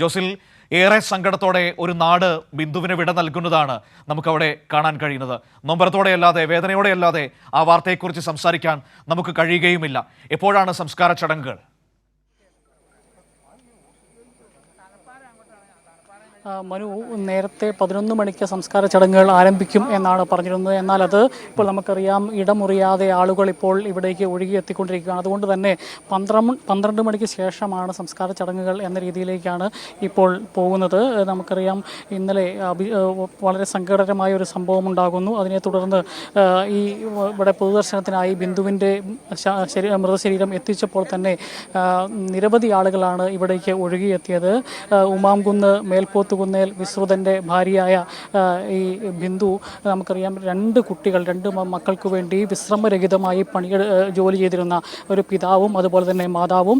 ജോസിൽ, ഏറെ സങ്കടത്തോടെ ഒരു നാട് ബിന്ദുവിന് വിട നൽകുന്നതാണ് നമുക്കവിടെ കാണാൻ കഴിയുന്നത്. നൊമ്പരത്തോടെ അല്ലാതെ, വേദനയോടെ അല്ലാതെ ആ വാർത്തയെക്കുറിച്ച് സംസാരിക്കാൻ നമുക്ക് കഴിയുകയുമില്ല. എപ്പോഴാണ് സംസ്കാര ചടങ്ങുകൾ? മനു, നേരത്തെ 11 മണിക്ക് സംസ്കാര ചടങ്ങുകൾ ആരംഭിക്കും എന്നാണ് പറഞ്ഞിരുന്നത്. എന്നാൽ അത് ഇപ്പോൾ നമുക്കറിയാം, ഇടമുറിയാതെ ആളുകൾ ഇപ്പോൾ ഇവിടേക്ക് ഒഴുകിയെത്തിക്കൊണ്ടിരിക്കുകയാണ്. അതുകൊണ്ട് തന്നെ 12 മണിക്ക് ശേഷമാണ് സംസ്കാര ചടങ്ങുകൾ എന്ന രീതിയിലേക്കാണ് ഇപ്പോൾ പോകുന്നത്. നമുക്കറിയാം, ഇന്നലെ വളരെ സങ്കടകരമായ ഒരു സംഭവം ഉണ്ടാകുന്നു. അതിനെ തുടർന്ന് ഇവിടെ പൊതുദർശനത്തിനായി ബിന്ദുവിൻ്റെ മൃതശരീരം എത്തിച്ചപ്പോൾ തന്നെ നിരവധി ആളുകളാണ് ഇവിടേക്ക് ഒഴുകിയെത്തിയത്. ഉമാംകുന്ന് മേൽപോത്തുകുന്നേൽ വിശ്രുതൻ്റെ ഭാര്യയായ ഈ ബിന്ദു, നമുക്കറിയാം, 2 കുട്ടികൾ, 2 മക്കൾക്ക് വേണ്ടി വിശ്രമരഹിതമായി ജോലി ചെയ്തിരുന്ന ഒരു പിതാവും അതുപോലെ തന്നെ മാതാവും.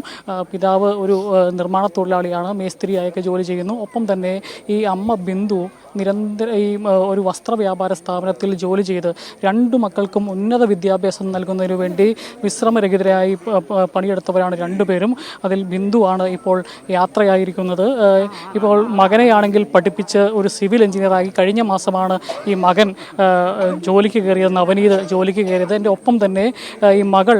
പിതാവ് ഒരു നിർമ്മാണ തൊഴിലാളിയാണ്, മേസ്ത്രിയായൊക്കെ ജോലി ചെയ്യുന്നു. ഒപ്പം തന്നെ ഈ അമ്മ ബിന്ദു നിരന്തരം ഒരു വസ്ത്രവ്യാപാര സ്ഥാപനത്തിൽ ജോലി ചെയ്ത് 2 മക്കൾക്കും ഉന്നത വിദ്യാഭ്യാസം നൽകുന്നതിനു വേണ്ടി വിശ്രമരഹിതരായി പണിയെടുത്തവരാണ് 2 പേരും. അതിൽ ബിന്ദുവാണ് ഇപ്പോൾ യാത്രയായിരിക്കുന്നത്. ഇപ്പോൾ മകനെയാണെങ്കിൽ പഠിപ്പിച്ച് ഒരു സിവിൽ എഞ്ചിനീയറായി കഴിഞ്ഞ മാസമാണ് ഈ മകൻ ജോലിക്ക് കയറിയത്, നവനീത് ജോലിക്ക് കയറിയത്. എൻ്റെ ഒപ്പം തന്നെ ഈ മകൾ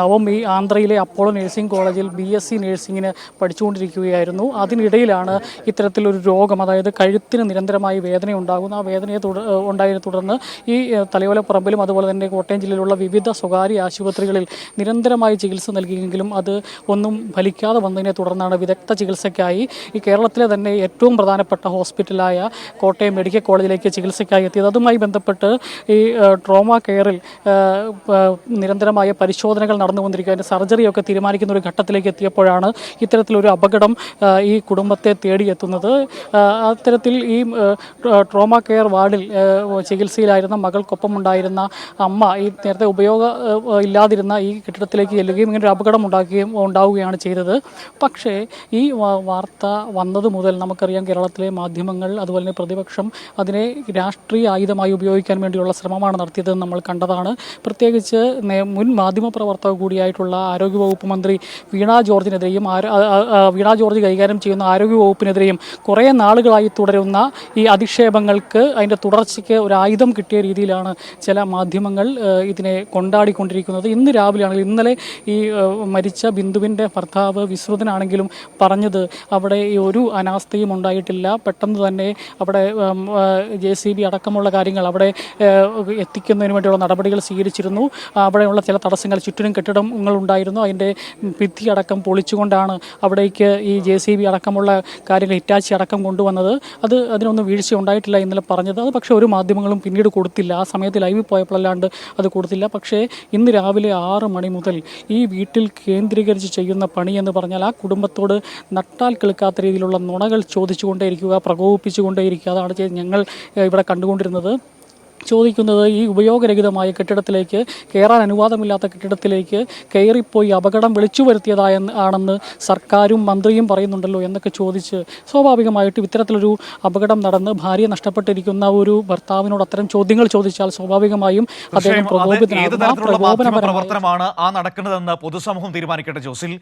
നവമി ആന്ധ്രയിലെ അപ്പോളോ നഴ്സിംഗ് കോളേജിൽ BSc നഴ്സിംഗിന് പഠിച്ചുകൊണ്ടിരിക്കുകയായിരുന്നു. അതിനിടയിലാണ് ഇത്തരത്തിലൊരു രോഗം, അതായത് കഴുത്തിന് നിരന്തരമായി വേദന ഉണ്ടാകുന്നു. ആ വേദനയെ ഉണ്ടായതിനെ തുടർന്ന് ഈ തലയോലപ്പറമ്പിലും അതുപോലെ തന്നെ കോട്ടയം ജില്ലയിലുള്ള വിവിധ സ്വകാര്യ ആശുപത്രികളിൽ നിരന്തരമായി ചികിത്സ നൽകിയെങ്കിലും അത് ഒന്നും ഫലിക്കാതെ വന്നതിനെ തുടർന്നാണ് വിദഗ്ധ ചികിത്സയ്ക്കായി ഈ കേരളത്തിലെ തന്നെ ഏറ്റവും പ്രധാനപ്പെട്ട ഹോസ്പിറ്റലായ കോട്ടയം മെഡിക്കൽ കോളേജിലേക്ക് ചികിത്സയ്ക്കായി എത്തിയത്. അതുമായി ബന്ധപ്പെട്ട് ഈ ട്രോമ കെയറിൽ നിരന്തരമായ പരിശോധനകൾ നടന്നുകൊണ്ടിരിക്കുക, സർജറിയൊക്കെ തീരുമാനിക്കുന്ന ഒരു ഘട്ടത്തിലേക്ക് എത്തിയപ്പോഴാണ് ഇത്തരത്തിലൊരു അപകടം ഈ കുടുംബത്തെ തേടിയെത്തുന്നത്. അത്തരത്തിൽ ഈ ട്രോമ കെയർ വാർഡിൽ ചികിത്സയിലായിരുന്ന മകൾക്കൊപ്പം ഉണ്ടായിരുന്ന അമ്മ ഈ നേരത്തെ ഇല്ലാതിരുന്ന ഈ കെട്ടിടത്തിലേക്ക് ചെല്ലുകയും ഇങ്ങനെ ഒരു അപകടം ഉണ്ടാവുകയാണ് ചെയ്തത്. പക്ഷേ ഈ വാർത്ത വന്നത് മുതൽ നമുക്കറിയാം, കേരളത്തിലെ മാധ്യമങ്ങൾ അതുപോലെ തന്നെ പ്രതിപക്ഷം അതിനെ രാഷ്ട്രീയ ആയുധമായി ഉപയോഗിക്കാൻ വേണ്ടിയുള്ള ശ്രമമാണ് നടത്തിയതെന്ന് നമ്മൾ കണ്ടതാണ്. പ്രത്യേകിച്ച് മുൻ മാധ്യമപ്രവർത്തക കൂടിയായിട്ടുള്ള ആരോഗ്യവകുപ്പ് മന്ത്രി വീണ ജോർജിനെതിരെയും വീണ ജോർജ് കൈകാര്യം ചെയ്യുന്ന ആരോഗ്യവകുപ്പിനെതിരെയും കുറേ നാളുകളായി തുടരുന്ന ഈ അധിക്ഷേപങ്ങൾക്ക്, അതിൻ്റെ തുടർച്ചയ്ക്ക് ഒരു ആയുധം കിട്ടിയ രീതിയിലാണ് ചില മാധ്യമങ്ങൾ ഇതിനെ കൊണ്ടാടിക്കൊണ്ടിരിക്കുന്നത്. ഇന്ന് രാവിലെയാണെങ്കിൽ, ഇന്നലെ ഈ മരിച്ച ബിന്ദുവിൻ്റെ ഭർത്താവ് വിശ്രുതനാണെങ്കിലും പറഞ്ഞത് അവിടെ ഒരു അനാസ്ഥയും ഉണ്ടായിട്ടില്ല. പെട്ടെന്ന് തന്നെ അവിടെ JCB അടക്കമുള്ള കാര്യങ്ങൾ അവിടെ എത്തിക്കുന്നതിന് വേണ്ടിയുള്ള നടപടികൾ സ്വീകരിച്ചിരുന്നു. അവിടെയുള്ള ചില തടസ്സങ്ങൾ, ചുറ്റിനും കെട്ടിടങ്ങൾ ഉണ്ടായിരുന്നു, അതിൻ്റെ ഭിത്തി അടക്കം പൊളിച്ചുകൊണ്ടാണ് അവിടേക്ക് ഈ JCB അടക്കമുള്ള കാര്യങ്ങൾ, ഹിറ്റാച്ചി അടക്കം കൊണ്ടുവന്നത്. അതിനൊന്നും വീഴ്ച ഉണ്ടായിട്ടില്ല ഇന്നലെ പറഞ്ഞത്. അത് പക്ഷേ ഒരു മാധ്യമങ്ങളും പിന്നീട് കൊടുത്തില്ല. ആ സമയത്ത് ലൈവിൽ പോയപ്പോഴല്ലാണ്ട് അത് കൊടുത്തില്ല. പക്ഷേ ഇന്ന് രാവിലെ 6 മണി മുതൽ ഈ വീട്ടിൽ കേന്ദ്രീകരിച്ച് ചെയ്യുന്ന പണി എന്ന് പറഞ്ഞാൽ, ആ കുടുംബത്തോട് നട്ടാൽ കിളുക്കാത്ത രീതിയിലുള്ള നുണകൾ ചോദിച്ചുകൊണ്ടേയിരിക്കുക, പ്രകോപിപ്പിച്ചുകൊണ്ടേയിരിക്കുക. അതാണ് ഞങ്ങൾ ഇവിടെ കണ്ടുകൊണ്ടിരുന്നത്. ചോദിക്കുന്നത്, ഈ ഉപയോഗരഹിതമായ കെട്ടിടത്തിലേക്ക്, കയറാൻ അനുവാദമില്ലാത്ത കെട്ടിടത്തിലേക്ക് കയറിപ്പോയി അപകടം വിളിച്ചു വരുത്തിയതാണെന്ന് സർക്കാരും മന്ത്രിയും പറയുന്നുണ്ടല്ലോ എന്നൊക്കെ ചോദിച്ച്, സ്വാഭാവികമായിട്ടും ഇത്തരത്തിലൊരു അപകടം നടന്ന് ഭാര്യ നഷ്ടപ്പെട്ടിരിക്കുന്ന ഒരു ഭർത്താവിനോട് അത്തരം ചോദ്യങ്ങൾ ചോദിച്ചാൽ സ്വാഭാവികമായും അദ്ദേഹം പ്രവർത്തനമാണ് ആ നടക്കുന്നതെന്ന് പൊതുസമൂഹം തീരുമാനിക്കട്ടെ. ജോസിൽ,